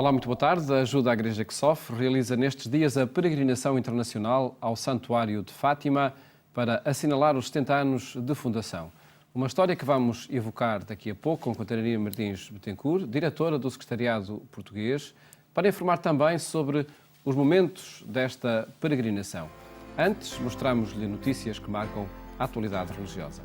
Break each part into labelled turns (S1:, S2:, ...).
S1: Olá, muito boa tarde. A Ajuda à Igreja que Sofre realiza nestes dias a peregrinação internacional ao Santuário de Fátima para assinalar os 70 anos de fundação. Uma história que vamos evocar daqui a pouco com Catarina Martins Betancourt, diretora do Secretariado Português, para informar também sobre os momentos desta peregrinação. Antes, mostramos-lhe notícias que marcam a atualidade religiosa.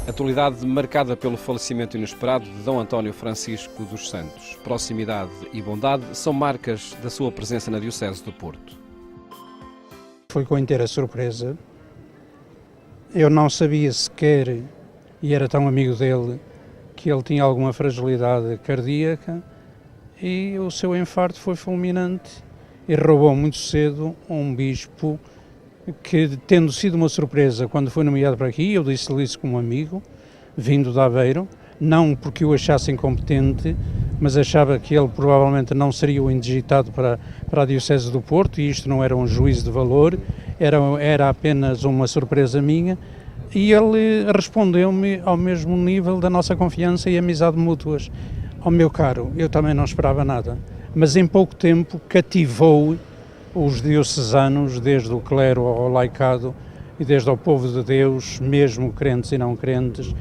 S1: Atualidade marcada pelo falecimento inesperado de Dom António Francisco dos Santos. Proximidade e bondade são marcas da sua presença na Diocese do Porto.
S2: Foi com inteira surpresa. Eu não sabia sequer, e era tão amigo dele, que ele tinha alguma fragilidade cardíaca, e o seu infarto foi fulminante e roubou muito cedo um bispo que, tendo sido uma surpresa quando foi nomeado para aqui, eu disse-lhe isso como amigo, vindo de Aveiro, não porque o achasse incompetente, mas achava que ele provavelmente não seria o indigitado para a Diocese do Porto, e isto não era um juízo de valor, era apenas uma surpresa minha, e ele respondeu-me ao mesmo nível da nossa confiança e amizade mútuas. Ó meu caro, eu também não esperava nada, mas em pouco tempo cativou os diocesanos, desde o clero ao laicado e desde ao povo de Deus, mesmo crentes e não crentes,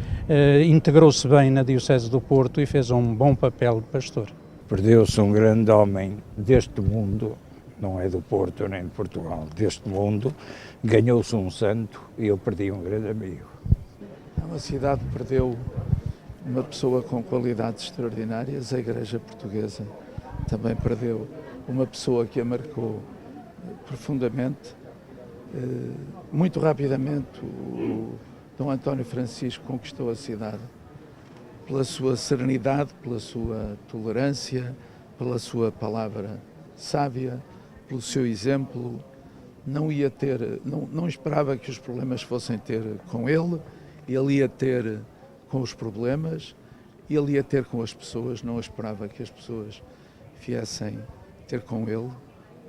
S2: integrou-se bem na Diocese do Porto e fez um bom papel de pastor.
S3: Perdeu-se um grande homem deste mundo, não é do Porto nem de Portugal, deste mundo, ganhou-se um santo e eu perdi um grande amigo.
S4: A cidade perdeu uma pessoa com qualidades extraordinárias, a Igreja Portuguesa também perdeu uma pessoa que a marcou profundamente. Muito rapidamente o Dom António Francisco conquistou a cidade pela sua serenidade, pela sua tolerância, pela sua palavra sábia, pelo seu exemplo. Não esperava que os problemas fossem ter com ele ia ter com os problemas, ele ia ter com as pessoas, não esperava que as pessoas viessem ter com ele.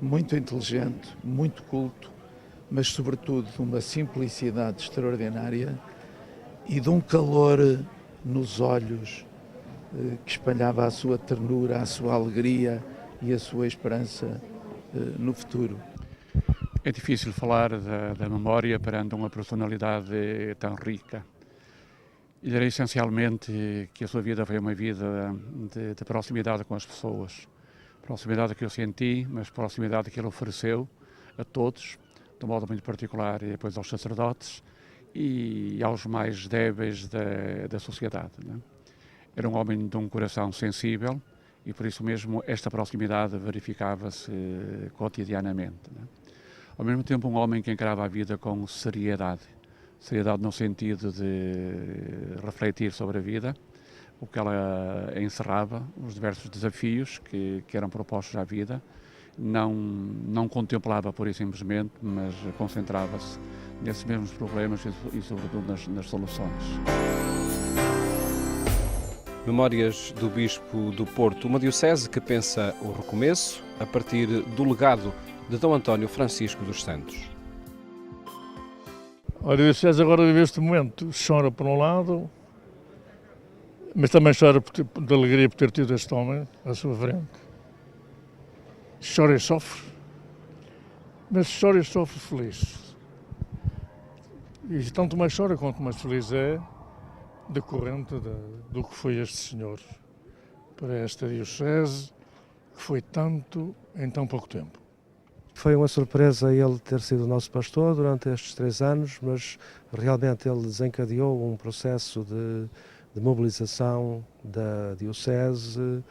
S4: Muito inteligente, muito culto, mas sobretudo de uma simplicidade extraordinária e de um calor nos olhos que espalhava a sua ternura, a sua alegria e a sua esperança no futuro.
S5: É difícil falar da memória perante uma personalidade tão rica. E direi essencialmente que a sua vida foi uma vida de proximidade com as pessoas. Proximidade que eu senti, mas proximidade que ele ofereceu a todos, de um modo muito particular, e depois aos sacerdotes e aos mais débeis da sociedade, né? Era um homem de um coração sensível e por isso mesmo esta proximidade verificava-se cotidianamente, né? Ao mesmo tempo um homem que encarava a vida com seriedade no sentido de refletir sobre a vida, o que ela encerrava, os diversos desafios que eram propostos à vida, não contemplava pura e simplesmente, mas concentrava-se nesses mesmos problemas e sobretudo nas soluções.
S1: Memórias do Bispo do Porto, uma diocese que pensa o recomeço a partir do legado de Dom António Francisco dos Santos.
S6: A Diocese agora vive este momento, chora por um lado, mas também chora de alegria por ter tido este homem à sua frente. Chora e sofre, mas chora e sofre feliz. E tanto mais chora quanto mais feliz é, decorrente do que foi este senhor para esta Diocese, que foi tanto em tão pouco tempo.
S7: Foi uma surpresa ele ter sido o nosso pastor durante estes 3 anos, mas realmente ele desencadeou um processo de mobilização da Diocese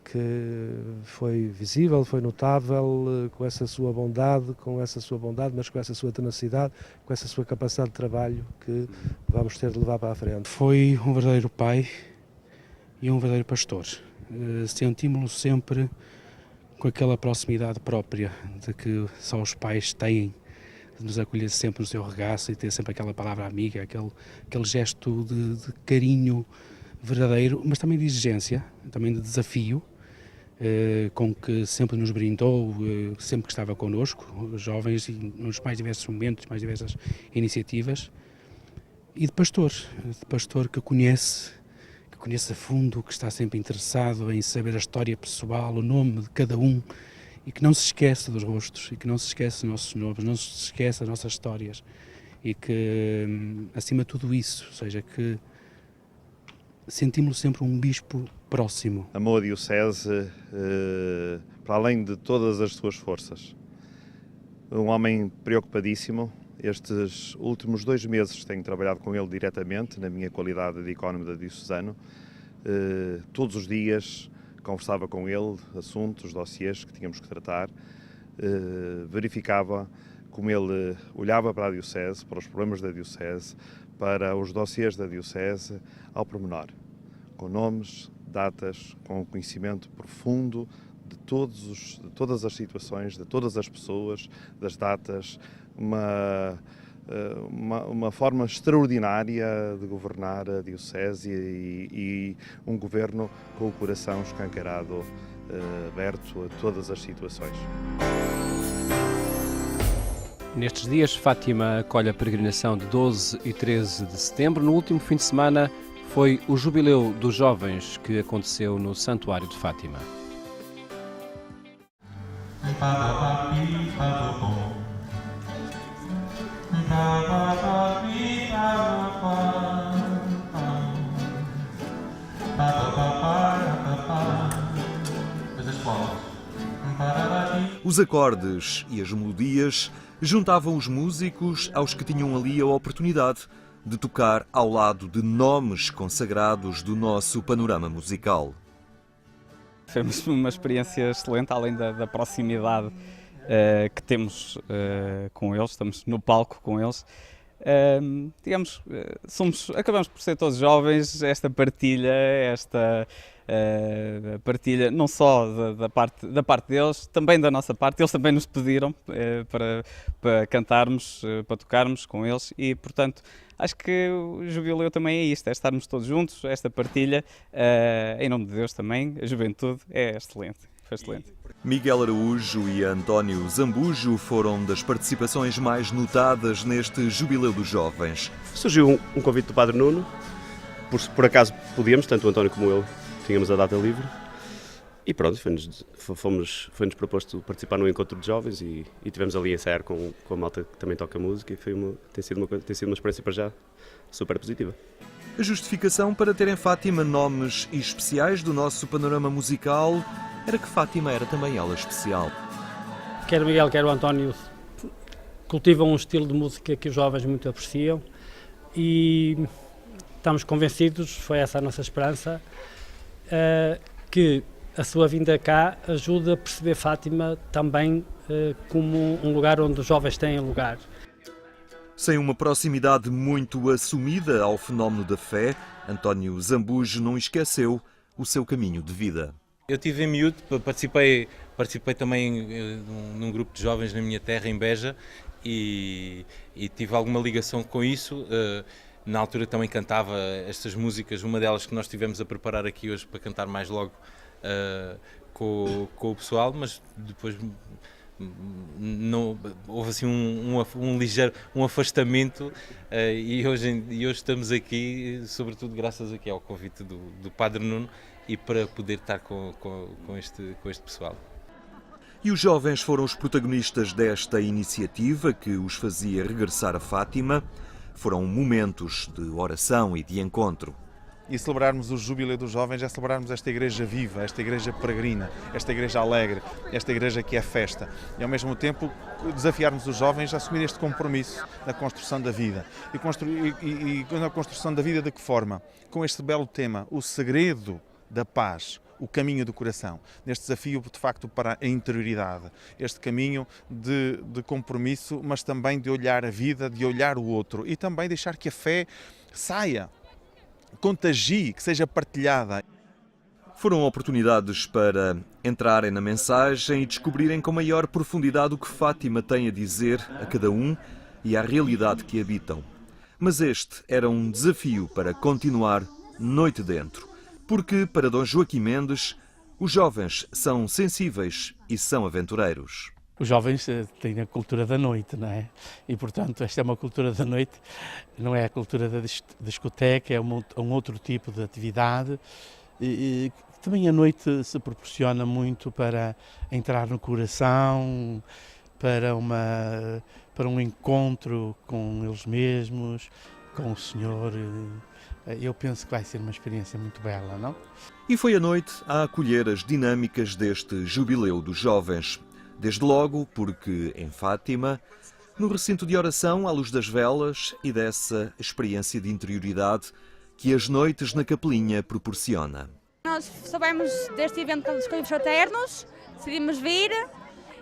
S7: que foi visível, foi notável, com essa sua bondade, mas com essa sua tenacidade, com essa sua capacidade de trabalho que vamos ter de levar para a frente.
S8: Foi um verdadeiro pai e um verdadeiro pastor. Sentimos-lo sempre com aquela proximidade própria de que só os pais têm, de nos acolher sempre no seu regaço e ter sempre aquela palavra amiga, aquele gesto de carinho verdadeiro, mas também de exigência, também de desafio, com que sempre nos brindou, sempre que estava connosco, os jovens, e nos mais diversos momentos, mais diversas iniciativas, e de pastor que conhece conhece a fundo, que está sempre interessado em saber a história pessoal, o nome de cada um, e que não se esquece dos rostos, e que não se esquece dos nossos nomes, não se esquece das nossas histórias, e que, acima de tudo isso, ou seja, que sentimos sempre um bispo próximo.
S9: Amou a Diocese para além de todas as suas forças. Um homem preocupadíssimo. Estes últimos 2 meses tenho trabalhado com ele diretamente, na minha qualidade de ecónomo diocesano. Todos os dias conversava com ele, assuntos, dossiês que tínhamos que tratar. Verificava como ele olhava para a Diocese, para os problemas da Diocese, para os dossiês da Diocese, ao pormenor, com nomes, datas, com um conhecimento profundo de todas as situações, de todas as pessoas, das datas, uma forma extraordinária de governar a Diocese e um governo com o coração escancarado, aberto a todas as situações.
S1: Nestes dias, Fátima acolhe a peregrinação de 12 e 13 de setembro. No último fim de semana foi o Jubileu dos Jovens que aconteceu no Santuário de Fátima.
S10: Os acordes e as melodias juntavam os músicos aos que tinham ali a oportunidade de tocar ao lado de nomes consagrados do nosso panorama musical.
S11: Foi uma experiência excelente, além da proximidade que temos com eles, estamos no palco com eles. Acabamos por ser todos jovens, esta partilha não só da parte deles, também da nossa parte. Eles também nos pediram para cantarmos, para tocarmos com eles e, portanto, acho que o Jubileu também é isto, é estarmos todos juntos, esta partilha, em nome de Deus também, a juventude é excelente, foi excelente.
S10: Miguel Araújo e António Zambujo foram das participações mais notadas neste Jubileu dos Jovens.
S12: Surgiu um convite do Padre Nuno, por acaso podíamos, tanto o António como eu, tínhamos a data livre, e pronto, foi-nos proposto participar no encontro de jovens e tivemos ali a ensaiar com a malta que também toca música e tem sido uma experiência para já super positiva.
S10: A justificação para ter em Fátima nomes especiais do nosso panorama musical era que Fátima era também ela especial.
S13: Quer o Miguel, quer o António cultivam um estilo de música que os jovens muito apreciam e estamos convencidos, foi essa a nossa esperança, que a sua vinda cá ajuda a perceber Fátima também como um lugar onde os jovens têm lugar.
S10: Sem uma proximidade muito assumida ao fenómeno da fé, António Zambujo não esqueceu o seu caminho de vida.
S14: Eu tive em miúdo, participei também num grupo de jovens na minha terra, em Beja, e tive alguma ligação com isso. Na altura também cantava estas músicas, uma delas que nós estivemos a preparar aqui hoje para cantar mais logo com o pessoal, mas depois não, houve assim um ligeiro afastamento e hoje estamos aqui, sobretudo graças aqui ao convite do Padre Nuno e para poder estar com este pessoal.
S10: E os jovens foram os protagonistas desta iniciativa que os fazia regressar a Fátima. Foram momentos de oração e de encontro.
S15: E celebrarmos o Jubileu dos Jovens é celebrarmos esta igreja viva, esta igreja peregrina, esta igreja alegre, esta igreja que é festa. E ao mesmo tempo desafiarmos os jovens a assumir este compromisso na construção da vida. E na construção da vida de que forma? Com este belo tema, o segredo da paz, o caminho do coração, neste desafio de facto para a interioridade, este caminho de compromisso, mas também de olhar a vida, de olhar o outro e também deixar que a fé saia, contagie, que seja partilhada.
S10: Foram oportunidades para entrarem na mensagem e descobrirem com maior profundidade o que Fátima tem a dizer a cada um e à realidade que habitam. Mas este era um desafio para continuar noite dentro. Porque, para Dom Joaquim Mendes, os jovens são sensíveis e são aventureiros.
S16: Os jovens têm a cultura da noite, não é? E, portanto, esta é uma cultura da noite, não é a cultura da discoteca, é um outro tipo de atividade. E também a noite se proporciona muito para entrar no coração, para um encontro com eles mesmos, com o Senhor. Eu penso que vai ser uma experiência muito bela, não?
S10: E foi a noite a acolher as dinâmicas deste Jubileu dos Jovens. Desde logo porque, em Fátima, no recinto de oração, à luz das velas e dessa experiência de interioridade que as noites na capelinha proporciona.
S17: Nós soubemos deste evento dos Colírios Fraternos, decidimos vir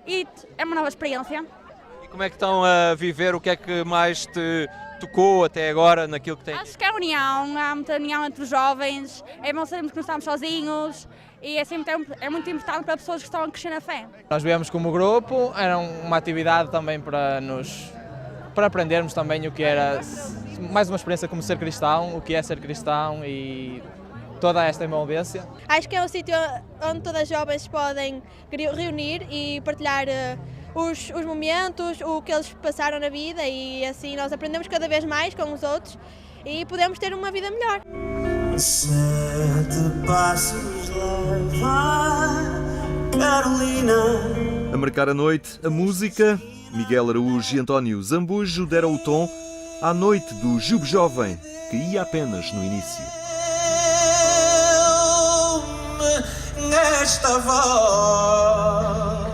S17: e é uma nova experiência.
S18: E como é que estão a viver? O que é que mais te tocou até agora naquilo que tem?
S17: Acho que é união, há muita união entre os jovens, é bom sabermos que não estamos sozinhos e é muito importante para pessoas que estão a crescer na fé.
S19: Nós viemos como grupo, era uma atividade também para aprendermos também o que era, mais uma experiência como ser cristão, o que é ser cristão e toda esta envolvência.
S20: Acho que é um sítio onde todas as jovens podem reunir e partilhar os momentos, o que eles passaram na vida e assim nós aprendemos cada vez mais com os outros e podemos ter uma vida melhor.
S21: 7 passos leva Carolina.
S10: A marcar a noite, a música, Miguel Araújo e António Zambujo deram o tom à noite do Jube Jovem, que ia apenas no início.
S21: Nesta voz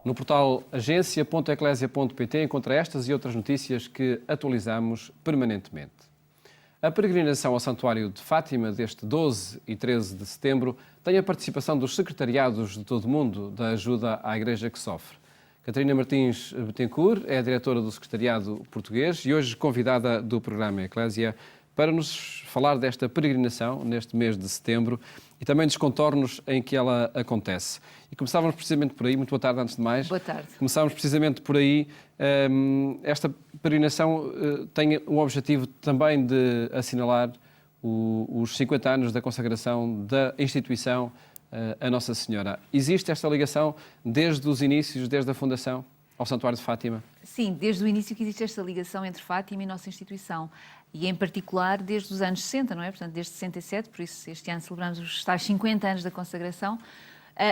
S1: No portal agência.eclésia.pt encontra estas e outras notícias que atualizamos permanentemente. A peregrinação ao Santuário de Fátima deste 12 e 13 de setembro tem a participação dos secretariados de todo o mundo da ajuda à Igreja que sofre. Catarina Martins Betancourt é a diretora do Secretariado Português e hoje convidada do programa Eclésia para nos falar desta peregrinação neste mês de setembro e também dos contornos em que ela acontece. E começávamos precisamente por aí, muito boa tarde antes de mais.
S22: Boa tarde.
S1: Começávamos precisamente por aí. Esta peregrinação tem o objetivo também de assinalar os 50 anos da consagração da instituição a Nossa Senhora. Existe esta ligação desde os inícios, desde a fundação ao Santuário de Fátima?
S22: Sim, desde o início que existe esta ligação entre Fátima e nossa instituição. E, em particular, desde os anos 60, não é? Portanto, desde 67, por isso este ano celebramos os tais 50 anos da consagração.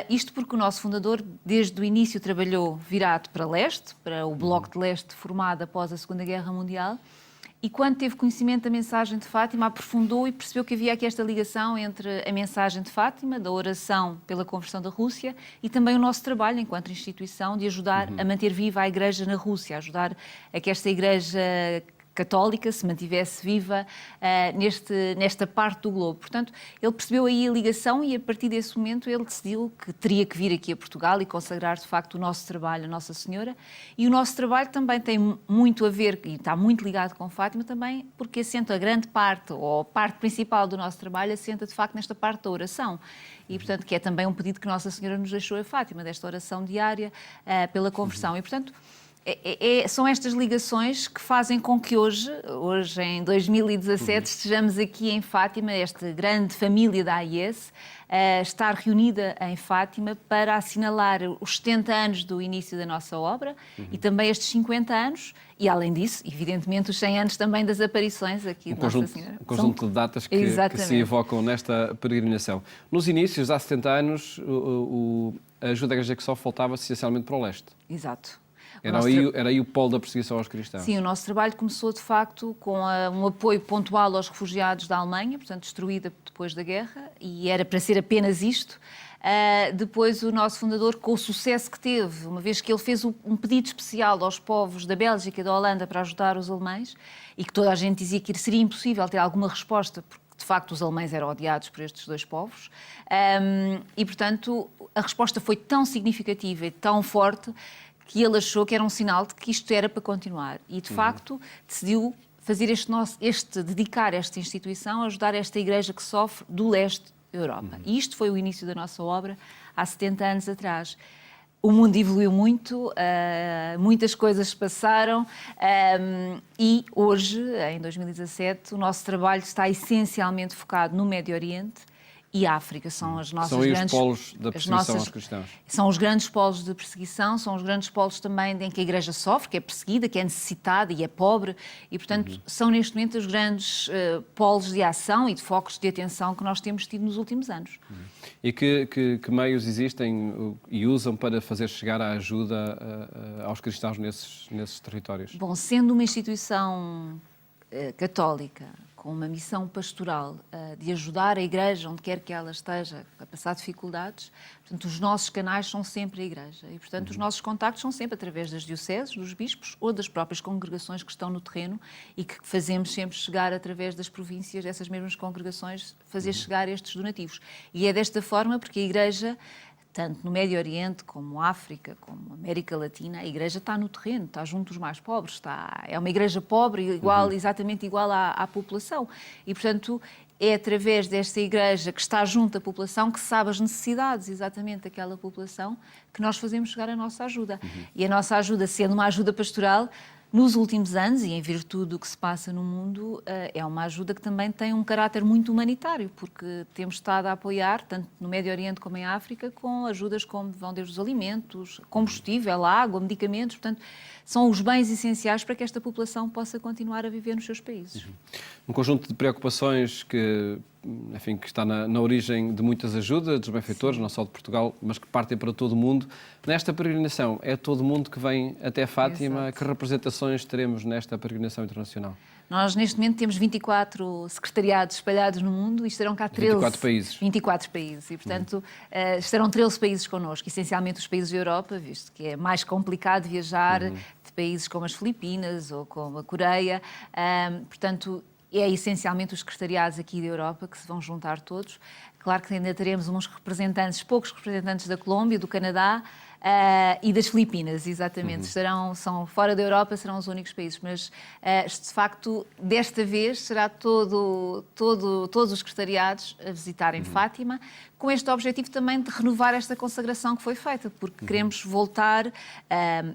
S22: Isto porque o nosso fundador, desde o início, trabalhou virado para leste, para o Bloco de Leste formado após a Segunda Guerra Mundial, e quando teve conhecimento da mensagem de Fátima, aprofundou e percebeu que havia aqui esta ligação entre a mensagem de Fátima, da oração pela conversão da Rússia, e também o nosso trabalho enquanto instituição de ajudar a manter viva a Igreja na Rússia, ajudar a que esta Igreja católica se mantivesse viva nesta parte do globo. Portanto, ele percebeu aí a ligação e, a partir desse momento, ele decidiu que teria que vir aqui a Portugal e consagrar, de facto, o nosso trabalho a Nossa Senhora. E o nosso trabalho também tem muito a ver, e está muito ligado com Fátima também, porque assenta a grande parte, ou a parte principal do nosso trabalho, assenta, de facto, nesta parte da oração. E, portanto, que é também um pedido que Nossa Senhora nos deixou a Fátima, desta oração diária pela conversão. E, portanto, são estas ligações que fazem com que hoje em 2017, estejamos aqui em Fátima, esta grande família da AIS, estar reunida em Fátima para assinalar os 70 anos do início da nossa obra e também estes 50 anos e, além disso, evidentemente, os 100 anos também das aparições aqui de Nossa Senhora.
S1: Um conjunto de datas que se evocam nesta peregrinação. Nos inícios, há 70 anos, a ajuda à Igreja que só faltava essencialmente para o leste.
S22: Exato.
S1: Era aí o polo da perseguição aos cristãos.
S22: Sim, o nosso trabalho começou, de facto, com um apoio pontual aos refugiados da Alemanha, portanto, destruída depois da guerra, e era para ser apenas isto. Depois, o nosso fundador, com o sucesso que teve, uma vez que ele fez um pedido especial aos povos da Bélgica e da Holanda para ajudar os alemães, e que toda a gente dizia que seria impossível ter alguma resposta, porque, de facto, os alemães eram odiados por estes dois povos, e, portanto, a resposta foi tão significativa e tão forte que ele achou que era um sinal de que isto era para continuar. E, de facto, decidiu fazer dedicar esta instituição a ajudar esta igreja que sofre do leste da Europa. E isto foi o início da nossa obra há 70 anos atrás. O mundo evoluiu muito, muitas coisas se passaram e hoje, em 2017, o nosso trabalho está essencialmente focado no Médio Oriente e África. São as nossas
S1: grandes... São os polos da perseguição aos cristãos.
S22: São os grandes polos de perseguição, são os grandes polos também em que a Igreja sofre, que é perseguida, que é necessitada e é pobre, e, portanto, são neste momento os grandes polos de ação e de focos de atenção que nós temos tido nos últimos anos.
S1: E que meios existem e usam para fazer chegar a ajuda aos cristãos nesses territórios?
S22: Bom, sendo uma instituição católica, com uma missão pastoral de ajudar a Igreja, onde quer que ela esteja, a passar dificuldades, portanto, os nossos canais são sempre a Igreja. E, portanto, os nossos contactos são sempre através das dioceses, dos bispos ou das próprias congregações que estão no terreno e que fazemos sempre chegar através das províncias, dessas mesmas congregações, fazer chegar estes donativos. E é desta forma porque a Igreja, tanto no Médio Oriente, como África, como América Latina, a Igreja está no terreno, está junto dos mais pobres, é uma Igreja pobre, exatamente igual à população. E, portanto, é através desta Igreja que está junto da população, que sabe as necessidades exatamente daquela população, que nós fazemos chegar a nossa ajuda. E a nossa ajuda, sendo uma ajuda pastoral, nos últimos anos, e em virtude do que se passa no mundo, é uma ajuda que também tem um caráter muito humanitário, porque temos estado a apoiar, tanto no Médio Oriente como em África, com ajudas como vão desde os alimentos, combustível, água, medicamentos, portanto, são os bens essenciais para que esta população possa continuar a viver nos seus países.
S1: Um conjunto de preocupações que está na origem de muitas ajudas dos benfeitores, não só de Portugal, mas que partem para todo o mundo. Nesta peregrinação, é todo o mundo que vem até Fátima?
S22: Exato.
S1: Que representações teremos nesta peregrinação internacional?
S22: Nós, neste momento, temos 24 secretariados espalhados no mundo e estarão cá 13...
S1: 24 países.
S22: 24 países. E, portanto, estarão 13 países connosco, essencialmente os países da Europa, visto que é mais complicado viajar de países como as Filipinas ou como a Coreia. Portanto, é essencialmente os secretariados aqui da Europa que se vão juntar todos. Claro que ainda teremos poucos representantes da Colômbia, do Canadá e das Filipinas, exatamente. São fora da Europa, serão os únicos países, mas de facto, desta vez, será todos os secretariados a visitarem Fátima, com este objetivo também de renovar esta consagração que foi feita, porque queremos voltar,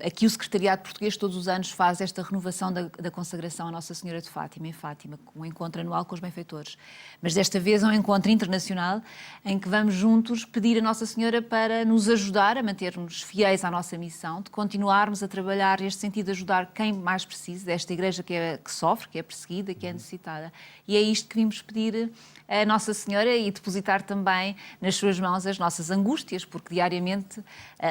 S22: aqui o Secretariado Português todos os anos faz esta renovação da consagração à Nossa Senhora de Fátima, em Fátima, um encontro anual com os benfeitores. Mas desta vez é um encontro internacional em que vamos juntos pedir a Nossa Senhora para nos ajudar a manter-nos fiéis à nossa missão, de continuarmos a trabalhar neste sentido de ajudar quem mais precisa, desta Igreja que sofre, que é perseguida, que é necessitada. E é isto que vimos pedir a Nossa Senhora e depositar também nas suas mãos as nossas angústias, porque diariamente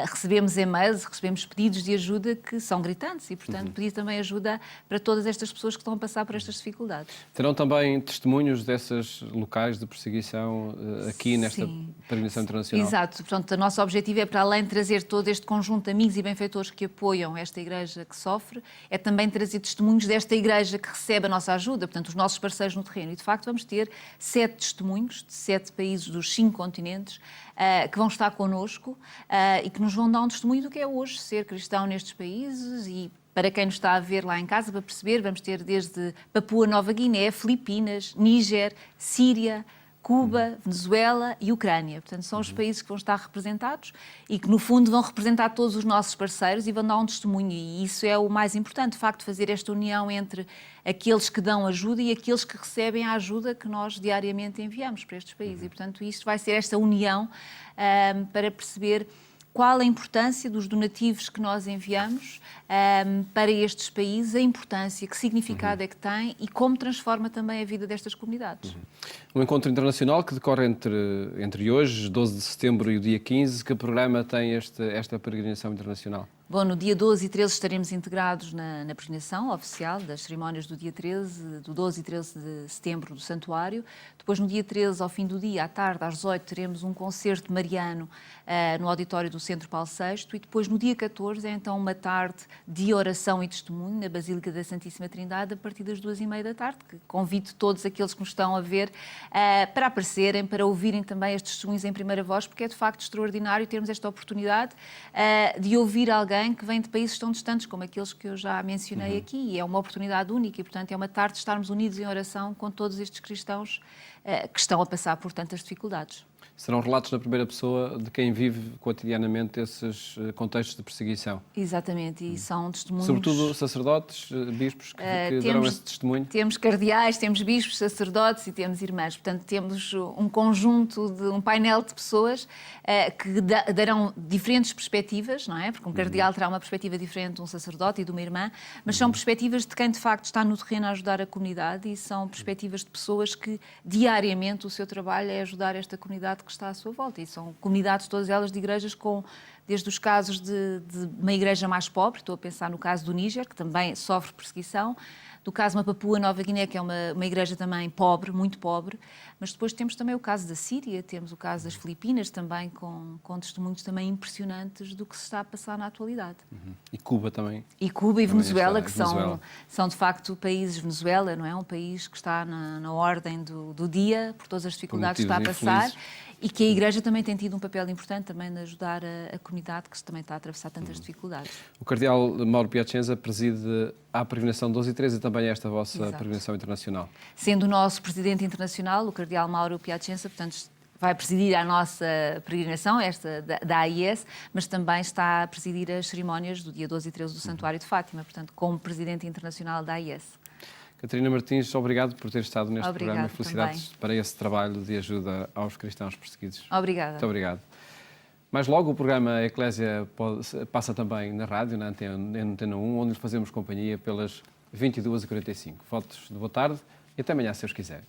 S22: recebemos e-mails, recebemos pedidos de ajuda que são gritantes e, portanto, pedir também ajuda para todas estas pessoas que estão a passar por estas dificuldades.
S1: Terão também testemunhos desses locais de perseguição aqui nesta peregrinação internacional?
S22: Exato. Portanto, o nosso objetivo é, para além de trazer todo este conjunto de amigos e benfeitores que apoiam esta Igreja que sofre, é também trazer testemunhos desta Igreja que recebe a nossa ajuda, portanto, os nossos parceiros no terreno. E, de facto, vamos ter 7 testemunhos de 7 países dos 5 continentes que vão estar connosco e que nos vão dar um testemunho do que é hoje ser cristão nestes países. E para quem nos está a ver lá em casa, para perceber, vamos ter desde Papua Nova Guiné, Filipinas, Níger, Síria, Cuba, Venezuela e Ucrânia. Portanto, são os países que vão estar representados e que, no fundo, vão representar todos os nossos parceiros e vão dar um testemunho. E isso é o mais importante, de facto, fazer esta união entre aqueles que dão ajuda e aqueles que recebem a ajuda que nós diariamente enviamos para estes países. E, portanto, isto vai ser esta união para perceber qual a importância dos donativos que nós enviamos para estes países, a importância, que significado é que tem e como transforma também a vida destas comunidades.
S1: Um encontro internacional que decorre entre hoje, 12 de setembro, e o dia 15. Que programa tem esta peregrinação internacional?
S22: Bom, no dia 12 e 13 estaremos integrados na peregrinação oficial das cerimónias do dia 13, do 12 e 13 de setembro do Santuário. Depois, no dia 13, ao fim do dia, à tarde, às 18, teremos um concerto mariano no auditório do Centro Paulo VI. E depois, no dia 14, é então uma tarde de oração e testemunho na Basílica da Santíssima Trindade, a partir das 2h30 da tarde, que convido todos aqueles que nos estão a ver para aparecerem, para ouvirem também estes testemunhos em primeira voz, porque é de facto extraordinário termos esta oportunidade de ouvir alguém alguém que vem de países tão distantes como aqueles que eu já mencionei aqui, e é uma oportunidade única e, portanto, é uma tarde de estarmos unidos em oração com todos estes cristãos que estão a passar por tantas dificuldades.
S1: Serão relatos na primeira pessoa de quem vive cotidianamente esses contextos de perseguição.
S22: Exatamente, e são testemunhos...
S1: Sobretudo sacerdotes, bispos que darão esse testemunho.
S22: Temos cardeais, temos bispos, sacerdotes e temos irmãs. Portanto, temos um conjunto, um painel de pessoas que darão diferentes perspectivas, não é? Porque um cardeal terá uma perspectiva diferente de um sacerdote e de uma irmã, mas são perspectivas de quem de facto está no terreno a ajudar a comunidade e são perspectivas de pessoas que diariamente o seu trabalho é ajudar esta comunidade que está à sua volta. E são comunidades, todas elas de igrejas com, desde os casos de uma igreja mais pobre, estou a pensar no caso do Níger, que também sofre perseguição, do caso de uma Papua Nova Guiné, que é uma igreja também pobre, muito pobre, mas depois temos também o caso da Síria, temos o caso das Filipinas, também com testemunhos também impressionantes do que se está a passar na atualidade.
S1: E Cuba também.
S22: E Cuba e Venezuela, que
S1: Venezuela.
S22: são de facto países, Venezuela, não é? Um país que está na ordem do dia, por todas as dificuldades que está a passar, e que a Igreja também tem tido um papel importante também de ajudar a comunidade que também está a atravessar tantas dificuldades.
S1: O cardeal Mauro Piacenza preside a peregrinação 12 e 13 e também esta vossa
S22: Exato.
S1: peregrinação internacional.
S22: Sendo o nosso presidente internacional, o cardeal Mauro Piacenza, portanto, vai presidir a nossa peregrinação, esta da AIS, mas também está a presidir as cerimónias do dia 12 e 13 do Santuário de Fátima, portanto, como presidente internacional da AIS.
S1: Catarina Martins, obrigado por ter estado neste programa e felicidades
S22: também
S1: para esse trabalho de ajuda aos cristãos perseguidos.
S22: Obrigada.
S1: Muito obrigado. Mais logo o programa Eclésia passa também na rádio, na Antena 1, onde lhe fazemos companhia pelas 22h45. Votos de boa tarde e até amanhã, se Deus quiser.